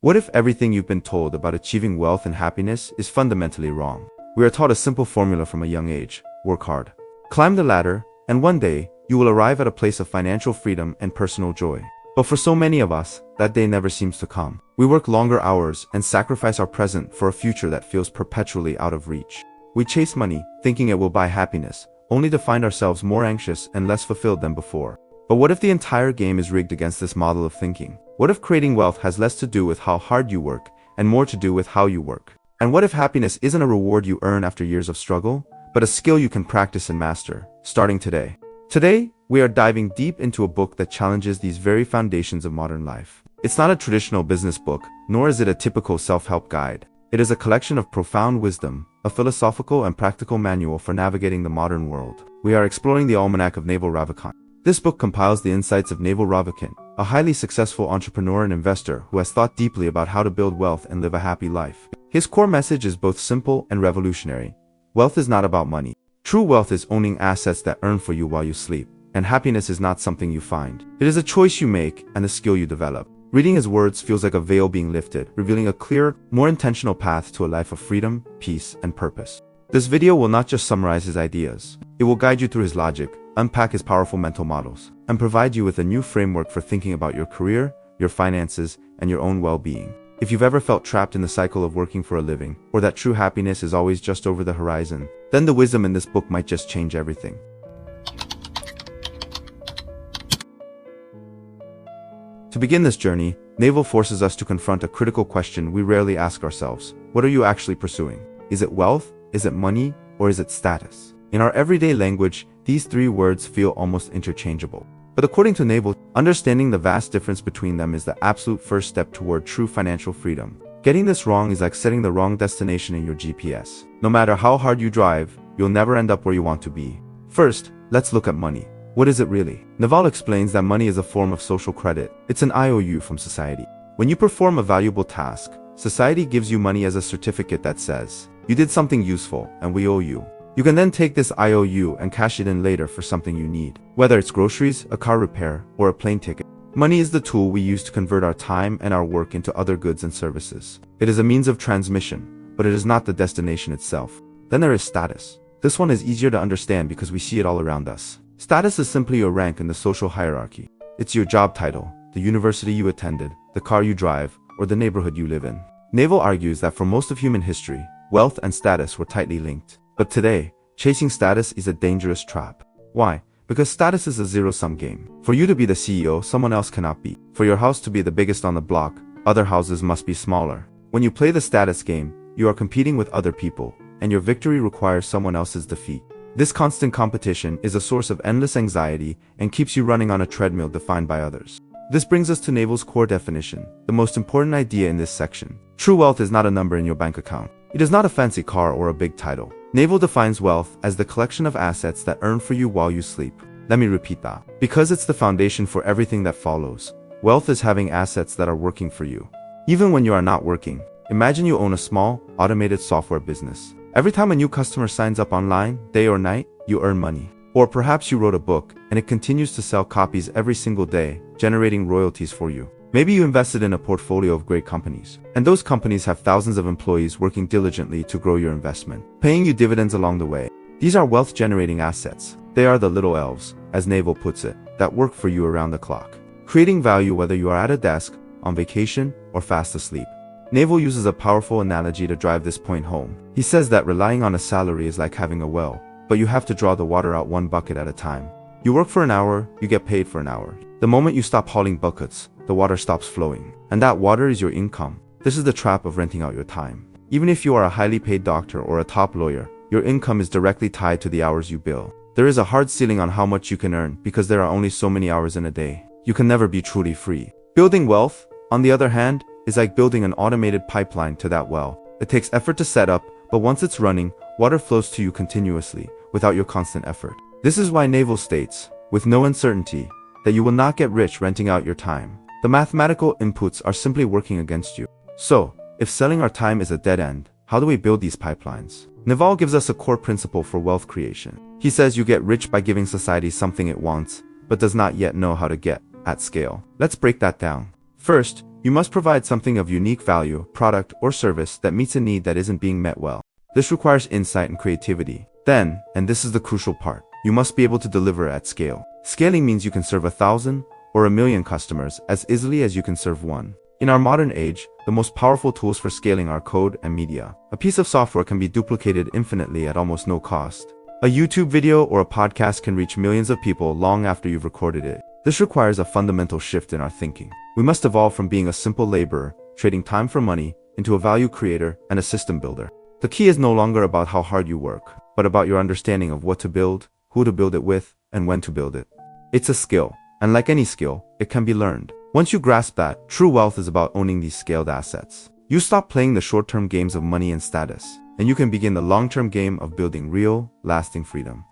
What if everything you've been told about achieving wealth and happiness is fundamentally wrong? We are taught a simple formula from a young age: work hard, climb the ladder, and one day, you will arrive at a place of financial freedom and personal joy. But for so many of us, that day never seems to come. We work longer hours and sacrifice our present for a future that feels perpetually out of reach. We chase money, thinking it will buy happiness, only to find ourselves more anxious and less fulfilled than before. But what if the entire game is rigged against this model of thinking? What if creating wealth has less to do with how hard you work and more to do with how you work? And what if happiness isn't a reward you earn after years of struggle, but a skill you can practice and master, starting today? Today, we are diving deep into a book that challenges these very foundations of modern life. It's not a traditional business book, nor is it a typical self-help guide. It is a collection of profound wisdom, a philosophical and practical manual for navigating the modern world. We are exploring the Almanack of Naval Ravikant. This book compiles the insights of Naval Ravikant, a highly successful entrepreneur and investor who has thought deeply about how to build wealth and live a happy life. His core message is both simple and revolutionary. Wealth is not about money. True wealth is owning assets that earn for you while you sleep. And happiness is not something you find. It is a choice you make and a skill you develop. Reading his words feels like a veil being lifted, revealing a clearer, more intentional path to a life of freedom, peace, and purpose. This video will not just summarize his ideas. It will guide you through his logic, unpack his powerful mental models, and provide you with a new framework for thinking about your career, your finances, and your own well-being. If you've ever felt trapped in the cycle of working for a living, or that true happiness is always just over the horizon, then the wisdom in this book might just change everything. To begin this journey, Naval forces us to confront a critical question we rarely ask ourselves. What are you actually pursuing? Is it wealth? Is it money? Or is it status? In our everyday language, these three words feel almost interchangeable. But according to Naval, understanding the vast difference between them is the absolute first step toward true financial freedom. Getting this wrong is like setting the wrong destination in your GPS. No matter how hard you drive, you'll never end up where you want to be. First, let's look at money. What is it really? Naval explains that money is a form of social credit. It's an IOU from society. When you perform a valuable task, society gives you money as a certificate that says, you did something useful, and we owe you. You can then take this IOU and cash it in later for something you need, whether it's groceries, a car repair, or a plane ticket. Money is the tool we use to convert our time and our work into other goods and services. It is a means of transmission, but it is not the destination itself. Then there is status. This one is easier to understand because we see it all around us. Status is simply your rank in the social hierarchy. It's your job title, the university you attended, the car you drive, or the neighborhood you live in. Naval argues that for most of human history, wealth and status were tightly linked. But today, chasing status is a dangerous trap. Why? Because status is a zero-sum game. For you to be the CEO, someone else cannot be. For your house to be the biggest on the block, other houses must be smaller. When you play the status game, you are competing with other people, and your victory requires someone else's defeat. This constant competition is a source of endless anxiety and keeps you running on a treadmill defined by others. This brings us to Naval's core definition, the most important idea in this section. True wealth is not a number in your bank account. It is not a fancy car or a big title. Naval defines wealth as the collection of assets that earn for you while you sleep. Let me repeat that. Because it's the foundation for everything that follows. Wealth is having assets that are working for you, even when you are not working. Imagine you own a small, automated software business. Every time a new customer signs up online, day or night, you earn money. Or perhaps you wrote a book, and it continues to sell copies every single day, generating royalties for you. Maybe you invested in a portfolio of great companies, and those companies have thousands of employees working diligently to grow your investment, paying you dividends along the way. These are wealth-generating assets. They are the little elves, as Naval puts it, that work for you around the clock, creating value whether you are at a desk, on vacation, or fast asleep. Naval uses a powerful analogy to drive this point home. He says that relying on a salary is like having a well, but you have to draw the water out one bucket at a time. You work for an hour, you get paid for an hour. The moment you stop hauling buckets, the water stops flowing. And that water is your income. This is the trap of renting out your time. Even if you are a highly paid doctor or a top lawyer, your income is directly tied to the hours you bill. There is a hard ceiling on how much you can earn because there are only so many hours in a day. You can never be truly free. Building wealth, on the other hand, is like building an automated pipeline to that well. It takes effort to set up, but once it's running, water flows to you continuously, without your constant effort. This is why Naval states, with no uncertainty, that you will not get rich renting out your time. The mathematical inputs are simply working against you. So, if selling our time is a dead end, how do we build these pipelines? Naval gives us a core principle for wealth creation. He says you get rich by giving society something it wants, but does not yet know how to get, at scale. Let's break that down. First, You must provide something of unique value, product, or service that meets a need that isn't being met well. This requires insight and creativity. Then, and this is the crucial part, you must be able to deliver at scale. Scaling means you can serve 1,000 or 1,000,000 customers as easily as you can serve one. In our modern age, the most powerful tools for scaling are code and media. A piece of software can be duplicated infinitely at almost no cost. A YouTube video or a podcast can reach millions of people long after you've recorded it. This requires a fundamental shift in our thinking. We must evolve from being a simple laborer, trading time for money, into a value creator and a system builder. The key is no longer about how hard you work, but about your understanding of what to build, who to build it with, and when to build it. It's a skill, and like any skill, it can be learned. Once you grasp that, true wealth is about owning these scaled assets. You stop playing the short-term games of money and status, and you can begin the long-term game of building real, lasting freedom.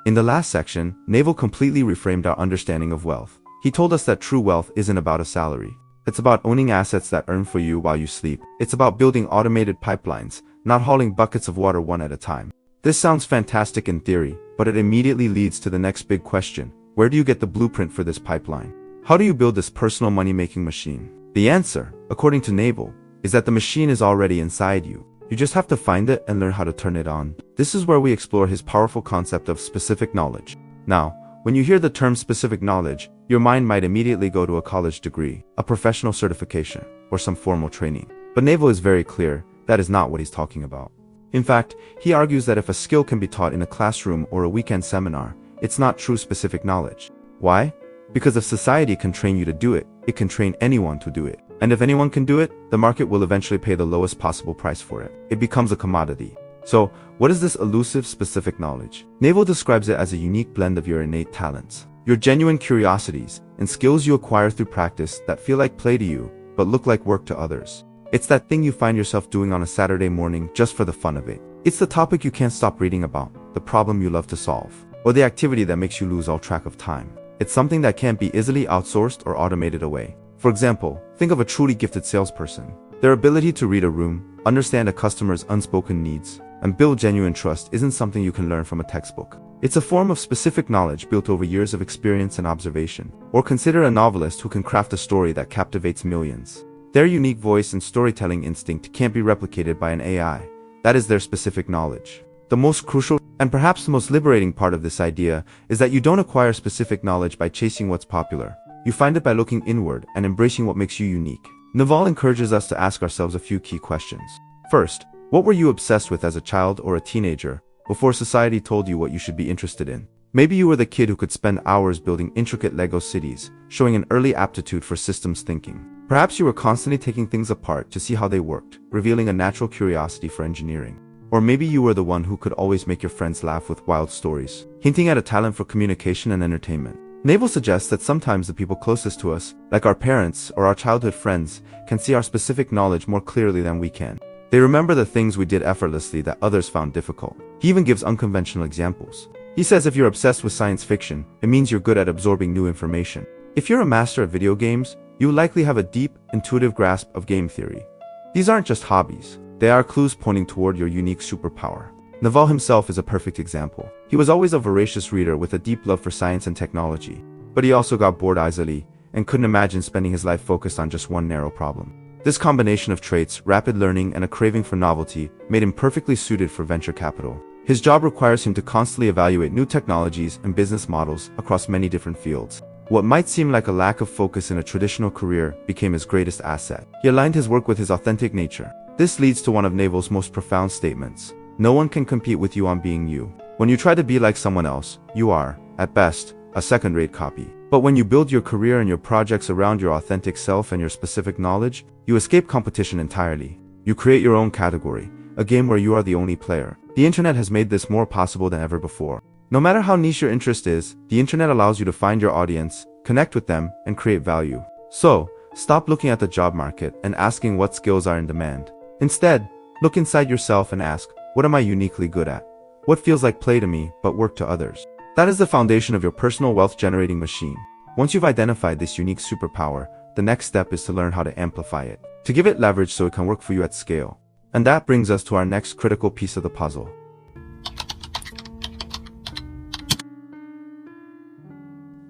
In the last section, Naval completely reframed our understanding of wealth. He told us that true wealth isn't about a salary. It's about owning assets that earn for you while you sleep. It's about building automated pipelines, not hauling buckets of water one at a time. This sounds fantastic in theory, but it immediately leads to the next big question. Where do you get the blueprint for this pipeline? How do you build this personal money-making machine? The answer, according to Naval, is that the machine is already inside you. You just have to find it and learn how to turn it on. This is where we explore his powerful concept of specific knowledge. Now, when you hear the term specific knowledge, your mind might immediately go to a college degree, a professional certification, or some formal training. But Naval is very clear, that is not what he's talking about. In fact, he argues that if a skill can be taught in a classroom or a weekend seminar, it's not true specific knowledge. Why? Because if society can train you to do it, it can train anyone to do it. And if anyone can do it, the market will eventually pay the lowest possible price for it. It becomes a commodity. So, what is this elusive specific knowledge? Naval describes it as a unique blend of your innate talents, your genuine curiosities, and skills you acquire through practice that feel like play to you, but look like work to others. It's that thing you find yourself doing on a Saturday morning just for the fun of it. It's the topic you can't stop reading about, the problem you love to solve, or the activity that makes you lose all track of time. It's something that can't be easily outsourced or automated away. For example, think of a truly gifted salesperson. Their ability to read a room, understand a customer's unspoken needs, and build genuine trust isn't something you can learn from a textbook. It's a form of specific knowledge built over years of experience and observation. Or consider a novelist who can craft a story that captivates millions. Their unique voice and storytelling instinct can't be replicated by an AI. That is their specific knowledge. The most crucial and perhaps the most liberating part of this idea is that you don't acquire specific knowledge by chasing what's popular. You find it by looking inward and embracing what makes you unique. Naval encourages us to ask ourselves a few key questions. First, what were you obsessed with as a child or a teenager before society told you what you should be interested in? Maybe you were the kid who could spend hours building intricate Lego cities, showing an early aptitude for systems thinking. Perhaps you were constantly taking things apart to see how they worked, revealing a natural curiosity for engineering. Or maybe you were the one who could always make your friends laugh with wild stories, hinting at a talent for communication and entertainment. Naval suggests that sometimes the people closest to us, like our parents or our childhood friends, can see our specific knowledge more clearly than we can. They remember the things we did effortlessly that others found difficult. He even gives unconventional examples. He says if you're obsessed with science fiction, it means you're good at absorbing new information. If you're a master of video games, you likely have a deep, intuitive grasp of game theory. These aren't just hobbies. They are clues pointing toward your unique superpower. Naval himself is a perfect example. He was always a voracious reader with a deep love for science and technology, but he also got bored easily and couldn't imagine spending his life focused on just one narrow problem. This combination of traits, rapid learning, and a craving for novelty made him perfectly suited for venture capital. His job requires him to constantly evaluate new technologies and business models across many different fields. What might seem like a lack of focus in a traditional career became his greatest asset. He aligned his work with his authentic nature. This leads to one of Naval's most profound statements. No one can compete with you on being you. When you try to be like someone else, you are, at best, a second-rate copy. But when you build your career and your projects around your authentic self and your specific knowledge, you escape competition entirely. You create your own category, a game where you are the only player. The internet has made this more possible than ever before. No matter how niche your interest is, the internet allows you to find your audience, connect with them, and create value. So, stop looking at the job market and asking what skills are in demand. Instead, look inside yourself and ask, what am I uniquely good at? What feels like play to me, but work to others? That is the foundation of your personal wealth-generating machine. Once you've identified this unique superpower, the next step is to learn how to amplify it, to give it leverage so it can work for you at scale. And that brings us to our next critical piece of the puzzle.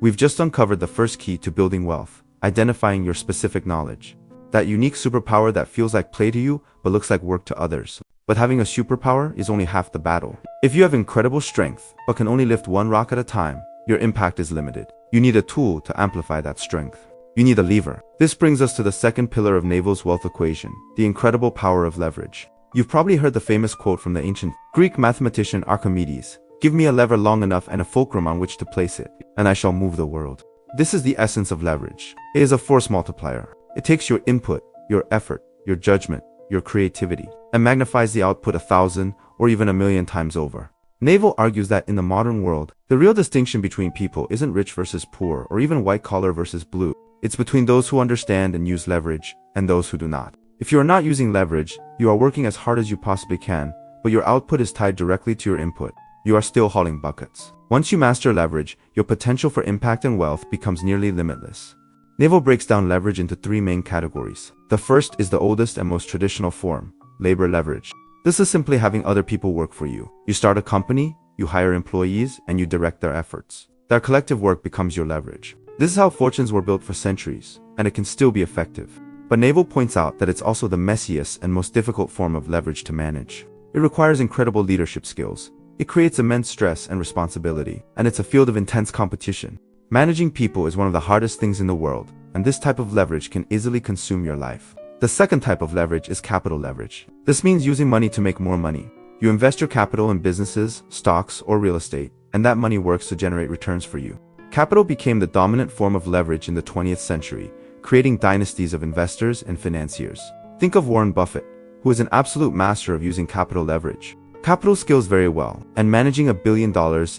We've just uncovered the first key to building wealth: identifying your specific knowledge. That unique superpower that feels like play to you, but looks like work to others. But having a superpower is only half the battle. If you have incredible strength, but can only lift one rock at a time, your impact is limited. You need a tool to amplify that strength. You need a lever. This brings us to the second pillar of Naval's wealth equation, the incredible power of leverage. You've probably heard the famous quote from the ancient Greek mathematician Archimedes: "Give me a lever long enough and a fulcrum on which to place it, and I shall move the world." This is the essence of leverage. It is a force multiplier. It takes your input, your effort, your judgment, your creativity, and magnifies the output 1,000 or even 1,000,000 times over. Naval argues that in the modern world, the real distinction between people isn't rich versus poor or even white collar versus blue. It's between those who understand and use leverage and those who do not. If you are not using leverage, you are working as hard as you possibly can, but your output is tied directly to your input. You are still hauling buckets. Once you master leverage, your potential for impact and wealth becomes nearly limitless. Naval breaks down leverage into three main categories. The first is the oldest and most traditional form: labor leverage. This is simply having other people work for you. You start a company, you hire employees, and you direct their efforts. Their collective work becomes your leverage. This is how fortunes were built for centuries, and it can still be effective. But Naval points out that it's also the messiest and most difficult form of leverage to manage. It requires incredible leadership skills. It creates immense stress and responsibility, and it's a field of intense competition. Managing people is one of the hardest things in the world, and this type of leverage can easily consume your life. The second type of leverage is capital leverage. This means using money to make more money. You invest your capital in businesses, stocks, or real estate, and that money works to generate returns for you. Capital became the dominant form of leverage in the 20th century, creating dynasties of investors and financiers. Think of Warren Buffett, who is an absolute master of using capital leverage. Capital scales very well, and managing $1 billion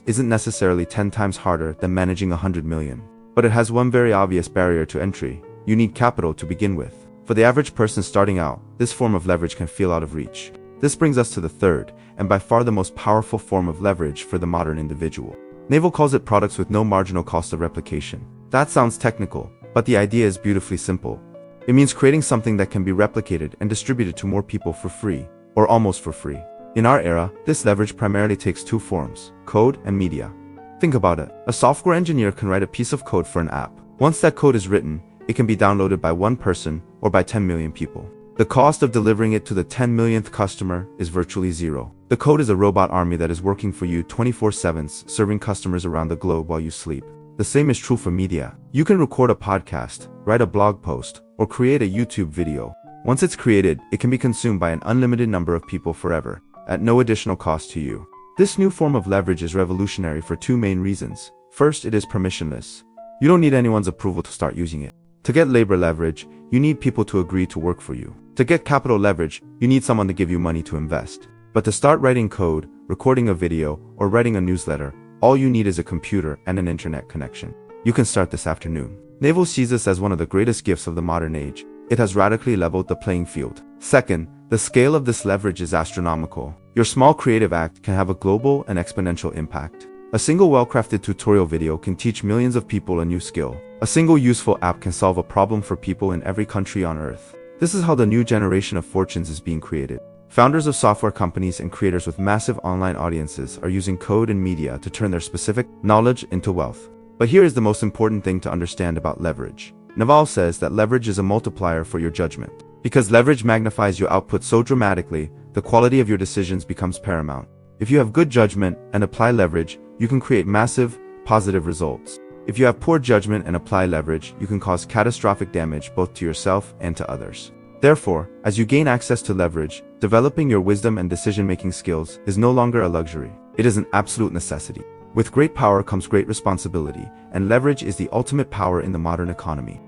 isn't necessarily 10 times harder than managing 100 million. But it has one very obvious barrier to entry: you need capital to begin with. For the average person starting out, this form of leverage can feel out of reach. This brings us to the third, and by far the most powerful form of leverage for the modern individual. Naval calls it products with no marginal cost of replication. That sounds technical, but the idea is beautifully simple. It means creating something that can be replicated and distributed to more people for free, or almost for free. In our era, this leverage primarily takes two forms: code and media. Think about it. A software engineer can write a piece of code for an app. Once that code is written, it can be downloaded by one person or by 10 million people. The cost of delivering it to the 10 millionth customer is virtually zero. The code is a robot army that is working for you 24/7, serving customers around the globe while you sleep. The same is true for media. You can record a podcast, write a blog post, or create a YouTube video. Once it's created, it can be consumed by an unlimited number of people forever, at no additional cost to you. This new form of leverage is revolutionary for two main reasons. First, it is permissionless. You don't need anyone's approval to start using it. To get labor leverage, you need people to agree to work for you. To get capital leverage, you need someone to give you money to invest. But to start writing code, recording a video, or writing a newsletter, all you need is a computer and an internet connection. You can start this afternoon. Naval sees this as one of the greatest gifts of the modern age. It has radically leveled the playing field. Second, the scale of this leverage is astronomical. Your small creative act can have a global and exponential impact. A single well-crafted tutorial video can teach millions of people a new skill. A single useful app can solve a problem for people in every country on Earth. This is how the new generation of fortunes is being created. Founders of software companies and creators with massive online audiences are using code and media to turn their specific knowledge into wealth. But here is the most important thing to understand about leverage. Naval says that leverage is a multiplier for your judgment. Because leverage magnifies your output so dramatically, the quality of your decisions becomes paramount. If you have good judgment and apply leverage, you can create massive, positive results. If you have poor judgment and apply leverage, you can cause catastrophic damage both to yourself and to others. Therefore, as you gain access to leverage, developing your wisdom and decision-making skills is no longer a luxury. It is an absolute necessity. With great power comes great responsibility, and leverage is the ultimate power in the modern economy.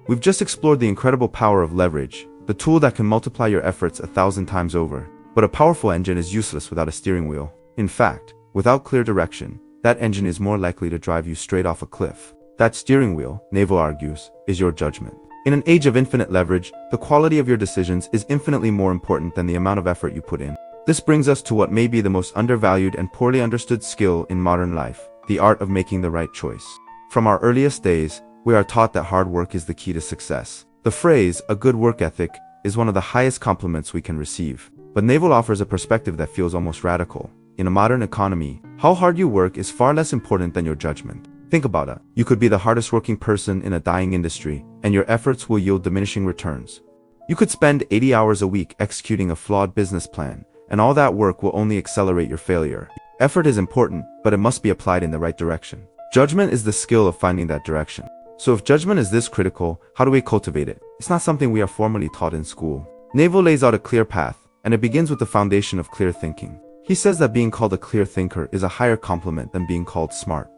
We've just explored the incredible power of leverage, the tool that can multiply your efforts 1,000 times over. But a powerful engine is useless without a steering wheel. In fact, without clear direction, that engine is more likely to drive you straight off a cliff. That steering wheel, Naval argues, is your judgment. In an age of infinite leverage, the quality of your decisions is infinitely more important than the amount of effort you put in. This brings us to what may be the most undervalued and poorly understood skill in modern life, the art of making the right choice. From our earliest days, we are taught that hard work is the key to success. The phrase, a good work ethic, is one of the highest compliments we can receive. But Naval offers a perspective that feels almost radical. in a modern economy, how hard you work is far less important than your judgment. Think about it. You could be the hardest working person in a dying industry, and your efforts will yield diminishing returns. You could spend 80 hours a week executing a flawed business plan, and all that work will only accelerate your failure. Effort is important, but it must be applied in the right direction. Judgment is the skill of finding that direction. So if judgment is this critical, how do we cultivate it? It's not something we are formally taught in school. Naval lays out a clear path, and it begins with the foundation of clear thinking. He says that being called a clear thinker is a higher compliment than being called smart.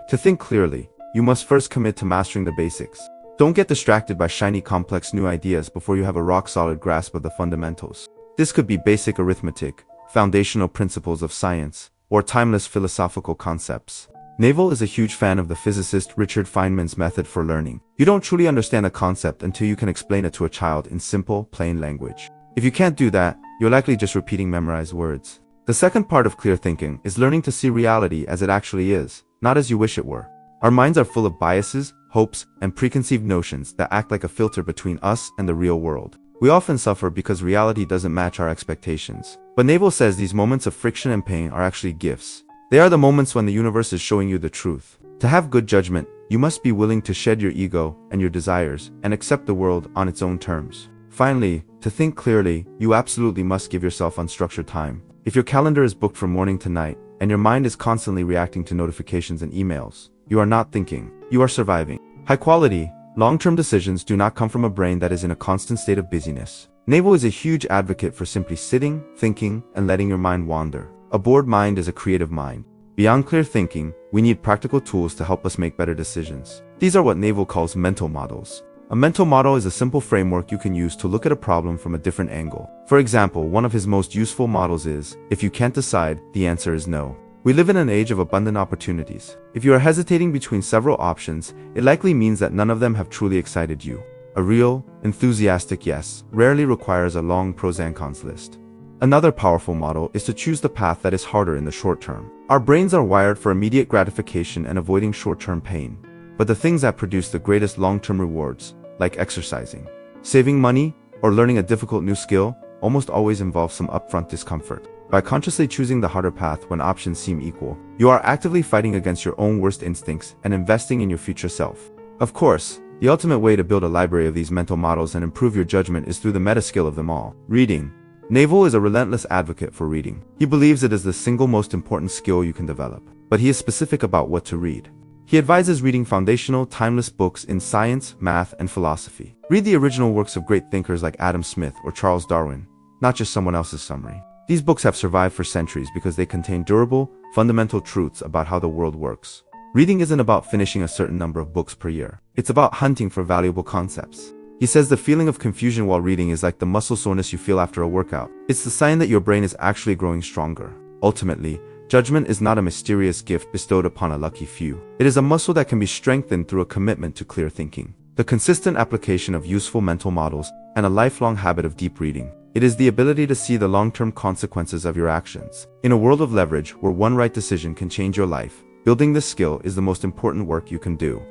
To think clearly, you must first commit to mastering the basics. Don't get distracted by shiny complex new ideas before you have a rock-solid grasp of the fundamentals. This could be basic arithmetic, foundational principles of science, or timeless philosophical concepts. Naval is a huge fan of the physicist Richard Feynman's method for learning. You don't truly understand a concept until you can explain it to a child in simple, plain language. If you can't do that, you're likely just repeating memorized words. The second part of clear thinking is learning to see reality as it actually is, not as you wish it were. Our minds are full of biases, hopes, and preconceived notions that act like a filter between us and the real world. We often suffer because reality doesn't match our expectations. But Naval says these moments of friction and pain are actually gifts. They are the moments when the universe is showing you the truth. To have good judgment, you must be willing to shed your ego and your desires and accept the world on its own terms. Finally, to think clearly, you absolutely must give yourself unstructured time. If your calendar is booked from morning to night, and your mind is constantly reacting to notifications and emails, you are not thinking, you are surviving. High-quality, long-term decisions do not come from a brain that is in a constant state of busyness. Naval is a huge advocate for simply sitting, thinking, and letting your mind wander. A bored mind is a creative mind. Beyond clear thinking, we need practical tools to help us make better decisions. These are what Naval calls mental models. A mental model is a simple framework you can use to look at a problem from a different angle. For example, one of his most useful models is, if you can't decide, the answer is no. We live in an age of abundant opportunities. If you are hesitating between several options, it likely means that none of them have truly excited you. A real, enthusiastic yes rarely requires a long pros and cons list. Another powerful model is to choose the path that is harder in the short term. Our brains are wired for immediate gratification and avoiding short-term pain. But the things that produce the greatest long-term rewards, like exercising, saving money, or learning a difficult new skill, almost always involve some upfront discomfort. By consciously choosing the harder path when options seem equal, you are actively fighting against your own worst instincts and investing in your future self. Of course, the ultimate way to build a library of these mental models and improve your judgment is through the meta skill of them all: reading. Naval is a relentless advocate for reading. He believes it is the single most important skill you can develop, but he is specific about what to read. He advises reading foundational, timeless books in science, math, and philosophy. Read the original works of great thinkers like Adam Smith or Charles Darwin, not just someone else's summary. These books have survived for centuries because they contain durable, fundamental truths about how the world works. Reading isn't about finishing a certain number of books per year. It's about hunting for valuable concepts. He says the feeling of confusion while reading is like the muscle soreness you feel after a workout. It's the sign that your brain is actually growing stronger. Ultimately, judgment is not a mysterious gift bestowed upon a lucky few. It is a muscle that can be strengthened through a commitment to clear thinking, the consistent application of useful mental models, and a lifelong habit of deep reading. It is the ability to see the long-term consequences of your actions. In a world of leverage where one right decision can change your life, building this skill is the most important work you can do.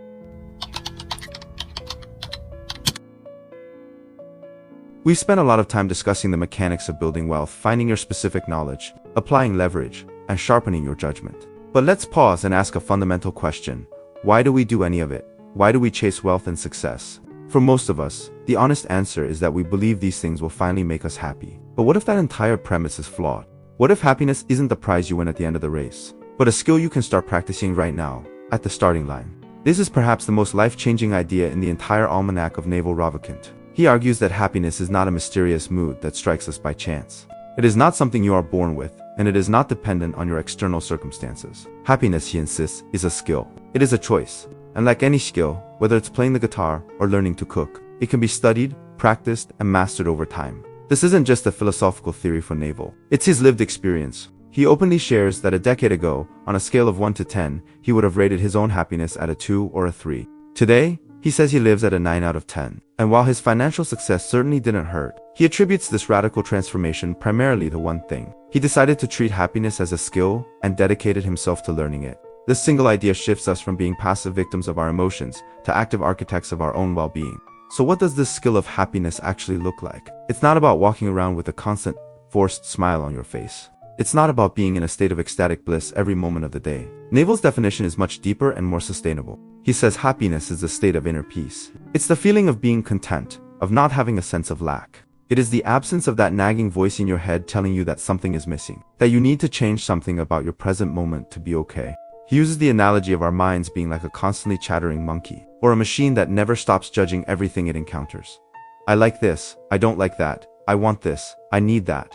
We've spent a lot of time discussing the mechanics of building wealth, finding your specific knowledge, applying leverage, and sharpening your judgment. But let's pause and ask a fundamental question. Why do we do any of it? Why do we chase wealth and success? For most of us, the honest answer is that we believe these things will finally make us happy. But what if that entire premise is flawed? What if happiness isn't the prize you win at the end of the race, but a skill you can start practicing right now, at the starting line? This is perhaps the most life-changing idea in the entire Almanack of Naval Ravikant. He argues that happiness is not a mysterious mood that strikes us by chance. It is not something you are born with, and it is not dependent on your external circumstances. Happiness, he insists, is a skill. It is a choice. And like any skill, whether it's playing the guitar or learning to cook, it can be studied, practiced, and mastered over time. This isn't just a philosophical theory for Naval. It's his lived experience. He openly shares that a decade ago, on a scale of 1 to 10, he would have rated his own happiness at a 2 or a 3. Today, he says he lives at a 9 out of 10. And while his financial success certainly didn't hurt, he attributes this radical transformation primarily to one thing. He decided to treat happiness as a skill and dedicated himself to learning it. This single idea shifts us from being passive victims of our emotions to active architects of our own well-being. So what does this skill of happiness actually look like? It's not about walking around with a constant, forced smile on your face. It's not about being in a state of ecstatic bliss every moment of the day. Naval's definition is much deeper and more sustainable. He says happiness is a state of inner peace. It's the feeling of being content, of not having a sense of lack. It is the absence of that nagging voice in your head telling you that something is missing, that you need to change something about your present moment to be okay. He uses the analogy of our minds being like a constantly chattering monkey, or a machine that never stops judging everything it encounters. I like this, I don't like that, I want this, I need that.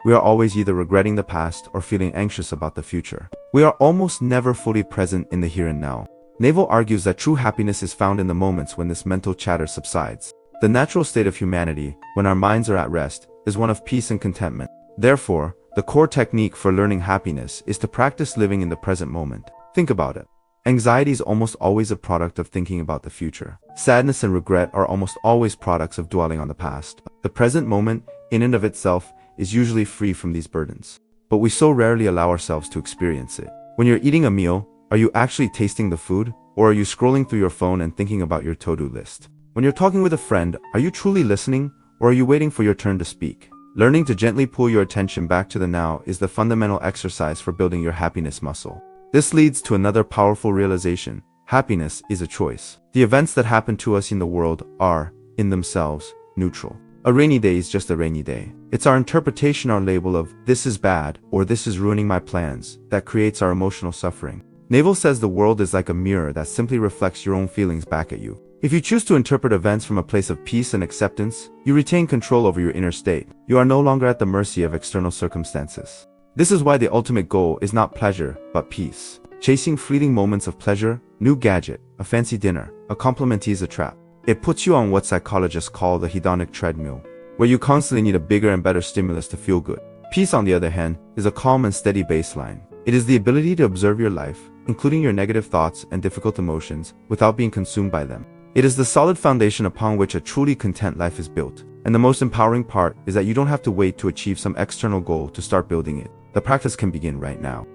We are always either regretting the past or feeling anxious about the future. We are almost never fully present in the here and now. Naval argues that true happiness is found in the moments when this mental chatter subsides. The natural state of humanity, when our minds are at rest, is one of peace and contentment. Therefore, the core technique for learning happiness is to practice living in the present moment. Think about it. Anxiety is almost always a product of thinking about the future. Sadness and regret are almost always products of dwelling on the past. The present moment, in and of itself, is usually free from these burdens. But we so rarely allow ourselves to experience it. When you're eating a meal, are you actually tasting the food? Or are you scrolling through your phone and thinking about your to-do list? When you're talking with a friend, are you truly listening? Or are you waiting for your turn to speak? Learning to gently pull your attention back to the now is the fundamental exercise for building your happiness muscle. This leads to another powerful realization. Happiness is a choice. The events that happen to us in the world are, in themselves, neutral. A rainy day is just a rainy day. It's our interpretation or label of this is bad or this is ruining my plans that creates our emotional suffering. Naval says the world is like a mirror that simply reflects your own feelings back at you. If you choose to interpret events from a place of peace and acceptance, you retain control over your inner state. You are no longer at the mercy of external circumstances. This is why the ultimate goal is not pleasure, but peace. Chasing fleeting moments of pleasure, new gadget, a fancy dinner, a compliment is a trap. It puts you on what psychologists call the hedonic treadmill, where you constantly need a bigger and better stimulus to feel good. Peace, on the other hand, is a calm and steady baseline. It is the ability to observe your life, including your negative thoughts and difficult emotions, without being consumed by them. It is the solid foundation upon which a truly content life is built. And the most empowering part is that you don't have to wait to achieve some external goal to start building it. The practice can begin right now.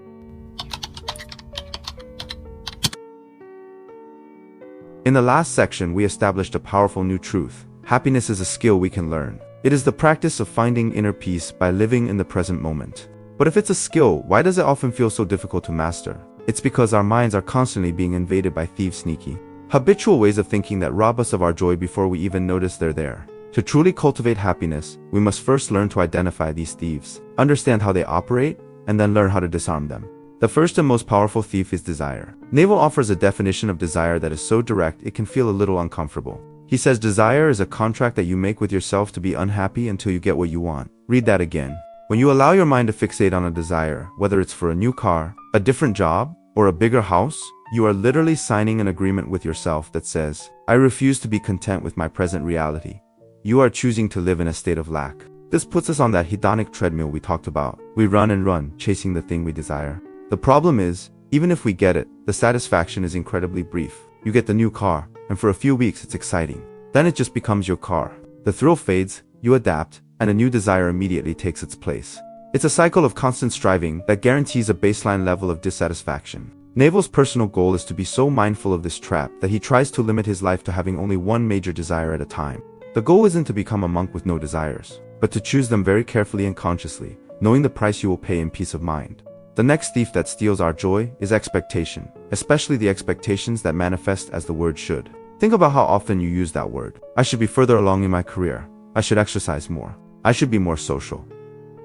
In the last section, we established a powerful new truth. Happiness is a skill we can learn. It is the practice of finding inner peace by living in the present moment. But if it's a skill, why does it often feel so difficult to master? It's because our minds are constantly being invaded by sneaky, habitual ways of thinking that rob us of our joy before we even notice they're there. To truly cultivate happiness, we must first learn to identify these thieves, understand how they operate, and then learn how to disarm them. The first and most powerful thief is desire. Naval offers a definition of desire that is so direct it can feel a little uncomfortable. He says desire is a contract that you make with yourself to be unhappy until you get what you want. Read that again. When you allow your mind to fixate on a desire, whether it's for a new car, a different job, or a bigger house, you are literally signing an agreement with yourself that says, I refuse to be content with my present reality. You are choosing to live in a state of lack. This puts us on that hedonic treadmill we talked about. We run and run, chasing the thing we desire. The problem is, even if we get it, the satisfaction is incredibly brief. You get the new car, and for a few weeks it's exciting. Then it just becomes your car. The thrill fades, you adapt, and a new desire immediately takes its place. It's a cycle of constant striving that guarantees a baseline level of dissatisfaction. Naval's personal goal is to be so mindful of this trap that he tries to limit his life to having only one major desire at a time. The goal isn't to become a monk with no desires, but to choose them very carefully and consciously, knowing the price you will pay in peace of mind. The next thief that steals our joy is expectation, especially the expectations that manifest as the word should. Think about how often you use that word. I should be further along in my career. I should exercise more. I should be more social.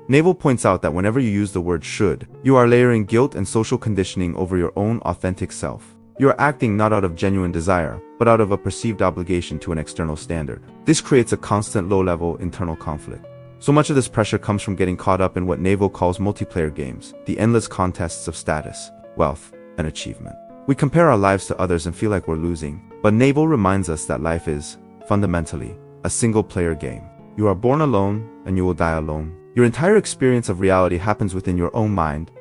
Naval points out that whenever you use the word should, you are layering guilt and social conditioning over your own authentic self. You are acting not out of genuine desire, but out of a perceived obligation to an external standard. This creates a constant low-level internal conflict. So much of this pressure comes from getting caught up in what Naval calls multiplayer games, the endless contests of status, wealth, and achievement. We compare our lives to others and feel like we're losing, but Naval reminds us that life is, fundamentally, a single-player game. You are born alone, and you will die alone. Your entire experience of reality happens within your own mind.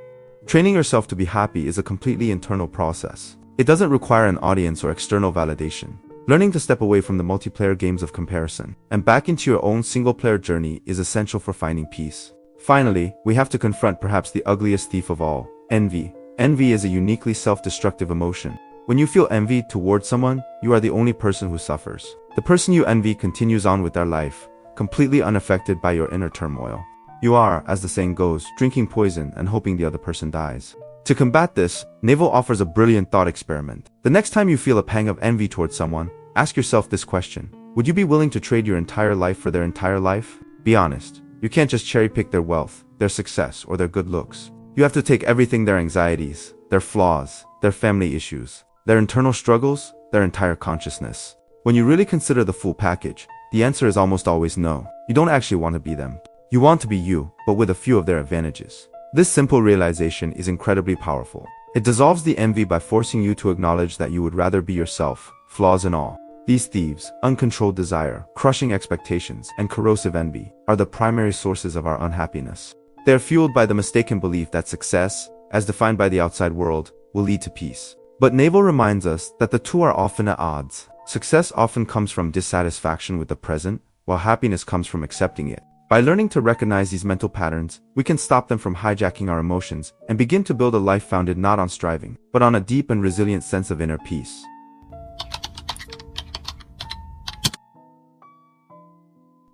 Training yourself to be happy is a completely internal process. It doesn't require an audience or external validation. Learning to step away from the multiplayer games of comparison and back into your own single-player journey is essential for finding peace. Finally, we have to confront perhaps the ugliest thief of all, envy. Envy is a uniquely self-destructive emotion. When you feel envy towards someone, you are the only person who suffers. The person you envy continues on with their life, completely unaffected by your inner turmoil. You are, as the saying goes, drinking poison and hoping the other person dies. To combat this, Naval offers a brilliant thought experiment. The next time you feel a pang of envy towards someone, ask yourself this question. Would you be willing to trade your entire life for their entire life? Be honest. You can't just cherry-pick their wealth, their success, or their good looks. You have to take everything: their anxieties, their flaws, their family issues, their internal struggles, their entire consciousness. When you really consider the full package, the answer is almost always no. You don't actually want to be them. You want to be you, but with a few of their advantages. This simple realization is incredibly powerful. It dissolves the envy by forcing you to acknowledge that you would rather be yourself, flaws and all. These thieves, uncontrolled desire, crushing expectations, and corrosive envy, are the primary sources of our unhappiness. They are fueled by the mistaken belief that success, as defined by the outside world, will lead to peace. But Naval reminds us that the two are often at odds. Success often comes from dissatisfaction with the present, while happiness comes from accepting it. By learning to recognize these mental patterns, we can stop them from hijacking our emotions and begin to build a life founded not on striving, but on a deep and resilient sense of inner peace.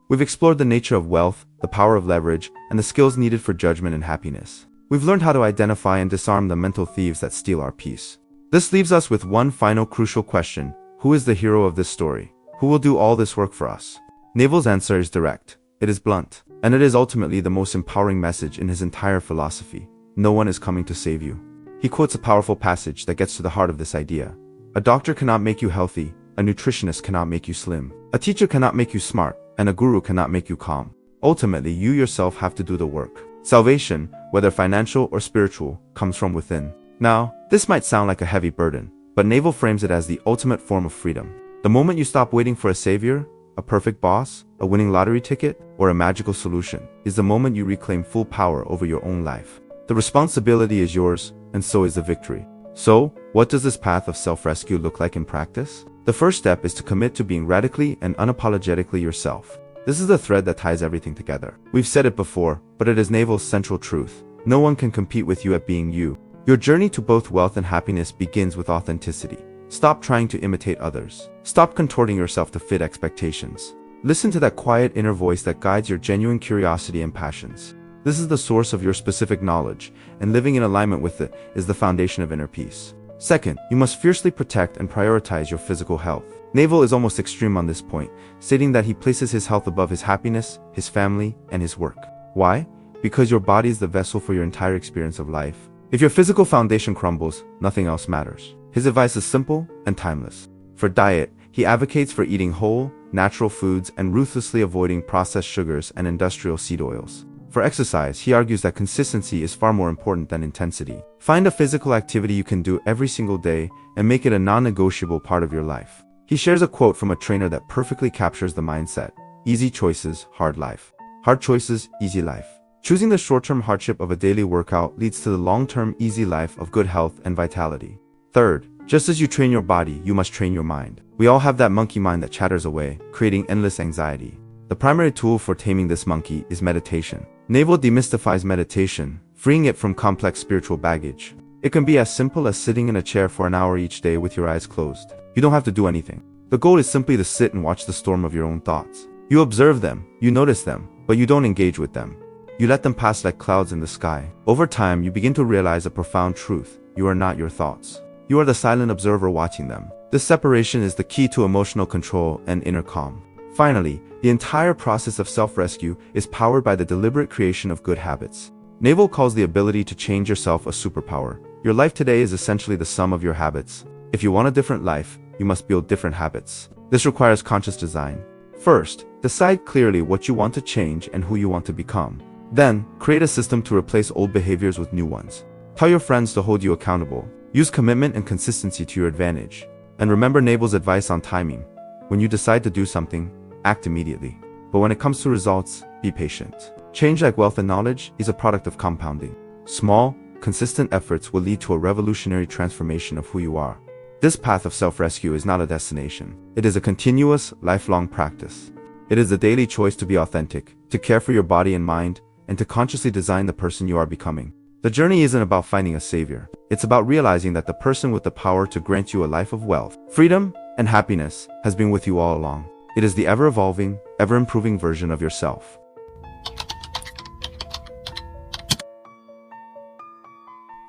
We've explored the nature of wealth, the power of leverage, and the skills needed for judgment and happiness. We've learned how to identify and disarm the mental thieves that steal our peace. This leaves us with one final crucial question. Who is the hero of this story? Who will do all this work for us? Naval's answer is direct. It is blunt. And it is ultimately the most empowering message in his entire philosophy. No one is coming to save you. He quotes a powerful passage that gets to the heart of this idea. A doctor cannot make you healthy. A nutritionist cannot make you slim. A teacher cannot make you smart. And a guru cannot make you calm. Ultimately, you yourself have to do the work. Salvation, whether financial or spiritual, comes from within. Now, this might sound like a heavy burden, but Naval frames it as the ultimate form of freedom. The moment you stop waiting for a savior, a perfect boss, a winning lottery ticket, or a magical solution, is the moment you reclaim full power over your own life. The responsibility is yours, and so is the victory. So, what does this path of self-rescue look like in practice? The first step is to commit to being radically and unapologetically yourself. This is the thread that ties everything together. We've said it before, but it is Naval's central truth. No one can compete with you at being you. Your journey to both wealth and happiness begins with authenticity. Stop trying to imitate others. Stop contorting yourself to fit expectations. Listen to that quiet inner voice that guides your genuine curiosity and passions. This is the source of your specific knowledge, and living in alignment with it is the foundation of inner peace. Second, you must fiercely protect and prioritize your physical health. Naval is almost extreme on this point, stating that he places his health above his happiness, his family, and his work. Why? Because your body is the vessel for your entire experience of life. If your physical foundation crumbles, nothing else matters. His advice is simple and timeless. For diet, he advocates for eating whole, natural foods and ruthlessly avoiding processed sugars and industrial seed oils. For exercise, he argues that consistency is far more important than intensity. Find a physical activity you can do every single day and make it a non-negotiable part of your life. He shares a quote from a trainer that perfectly captures the mindset. Easy choices, hard life. Hard choices, easy life. Choosing the short-term hardship of a daily workout leads to the long-term easy life of good health and vitality. Third, just as you train your body, you must train your mind. We all have that monkey mind that chatters away, creating endless anxiety. The primary tool for taming this monkey is meditation. Naval demystifies meditation, freeing it from complex spiritual baggage. It can be as simple as sitting in a chair for an hour each day with your eyes closed. You don't have to do anything. The goal is simply to sit and watch the storm of your own thoughts. You observe them, you notice them, but you don't engage with them. You let them pass like clouds in the sky. Over time, you begin to realize a profound truth. You are not your thoughts. You are the silent observer watching them. This separation is the key to emotional control and inner calm. Finally, the entire process of self-rescue is powered by the deliberate creation of good habits. Naval calls the ability to change yourself a superpower. Your life today is essentially the sum of your habits. If you want a different life, you must build different habits. This requires conscious design. First, decide clearly what you want to change and who you want to become. Then, create a system to replace old behaviors with new ones. Tell your friends to hold you accountable. Use commitment and consistency to your advantage. And remember Naval's advice on timing. When you decide to do something, act immediately. But when it comes to results, be patient. Change, like wealth and knowledge, is a product of compounding. Small, consistent efforts will lead to a revolutionary transformation of who you are. This path of self-rescue is not a destination. It is a continuous, lifelong practice. It is the daily choice to be authentic, to care for your body and mind, and to consciously design the person you are becoming. The journey isn't about finding a savior. It's about realizing that the person with the power to grant you a life of wealth, freedom, and happiness has been with you all along. It is the ever-evolving, ever-improving version of yourself.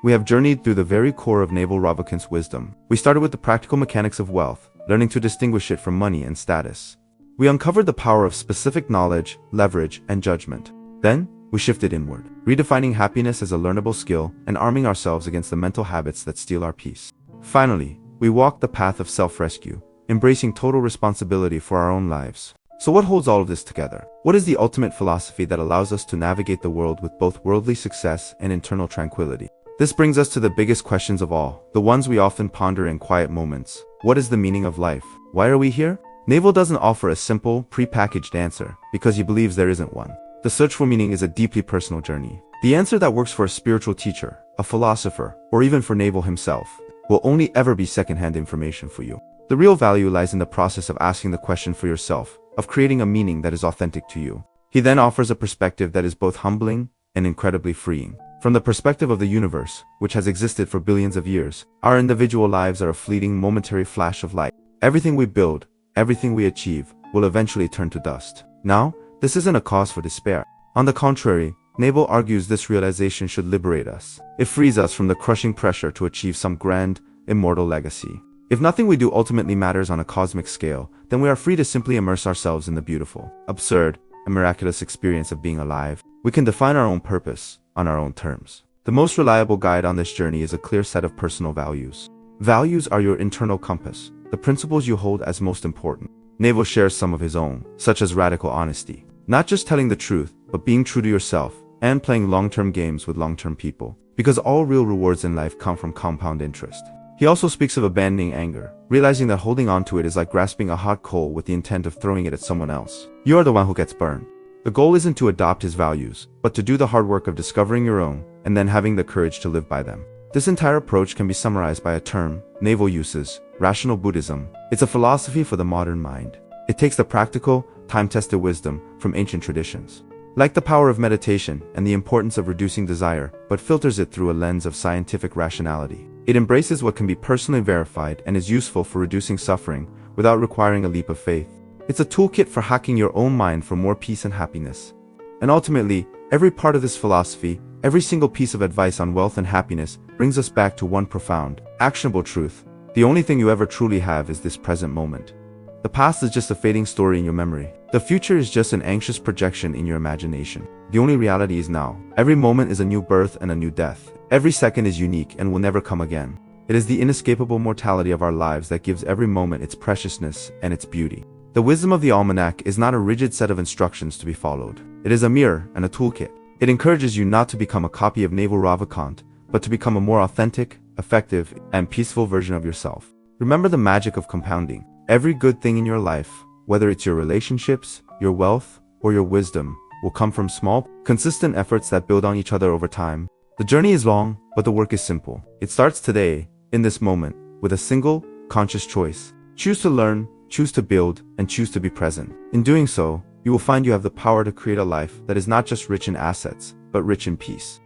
we have journeyed through the very core of Naval Ravikant's wisdom. We started with the practical mechanics of wealth, learning to distinguish it from money and status. We uncovered the power of specific knowledge, leverage, and judgment. Then, we shifted inward, redefining happiness as a learnable skill and arming ourselves against the mental habits that steal our peace. Finally, we walked the path of self-rescue, embracing total responsibility for our own lives. So what holds all of this together? What is the ultimate philosophy that allows us to navigate the world with both worldly success and internal tranquility? This brings us to the biggest questions of all, the ones we often ponder in quiet moments. What is the meaning of life? Why are we here? Naval doesn't offer a simple, pre-packaged answer because he believes there isn't one. The search for meaning is a deeply personal journey. The answer that works for a spiritual teacher, a philosopher, or even for Naval himself will only ever be secondhand information for you. The real value lies in the process of asking the question for yourself, of creating a meaning that is authentic to you. He then offers a perspective that is both humbling and incredibly freeing. From the perspective of the universe, which has existed for billions of years, our individual lives are a fleeting, momentary flash of light. Everything we build, everything we achieve, will eventually turn to dust. Now, this isn't a cause for despair. On the contrary, Naval argues this realization should liberate us. It frees us from the crushing pressure to achieve some grand, immortal legacy. If nothing we do ultimately matters on a cosmic scale, then we are free to simply immerse ourselves in the beautiful, absurd, and miraculous experience of being alive. We can define our own purpose on our own terms. The most reliable guide on this journey is a clear set of personal values. Values are your internal compass, the principles you hold as most important. Naval shares some of his own, such as radical honesty. Not just telling the truth, but being true to yourself, and playing long-term games with long-term people. Because all real rewards in life come from compound interest. He also speaks of abandoning anger, realizing that holding on to it is like grasping a hot coal with the intent of throwing it at someone else. You are the one who gets burned. The goal isn't to adopt his values, but to do the hard work of discovering your own, and then having the courage to live by them. This entire approach can be summarized by a term Naval uses: rational Buddhism. It's a philosophy for the modern mind. It takes the practical, time-tested wisdom from ancient traditions, like the power of meditation and the importance of reducing desire, but filters it through a lens of scientific rationality. It embraces what can be personally verified and is useful for reducing suffering without requiring a leap of faith. It's a toolkit for hacking your own mind for more peace and happiness. And ultimately, every part of this philosophy, every single piece of advice on wealth and happiness brings us back to one profound, actionable truth. The only thing you ever truly have is this present moment. The past is just a fading story in your memory. The future is just an anxious projection in your imagination. The only reality is now. Every moment is a new birth and a new death. Every second is unique and will never come again. It is the inescapable mortality of our lives that gives every moment its preciousness and its beauty. The wisdom of the Almanack is not a rigid set of instructions to be followed. It is a mirror and a toolkit. It encourages you not to become a copy of Naval Ravikant, but to become a more authentic, effective, and peaceful version of yourself. Remember the magic of compounding. Every good thing in your life, whether it's your relationships, your wealth, or your wisdom, will come from small, consistent efforts that build on each other over time. The journey is long, but the work is simple. It starts today, in this moment, with a single, conscious choice. Choose to learn, choose to build, and choose to be present. In doing so, you will find you have the power to create a life that is not just rich in assets, but rich in peace.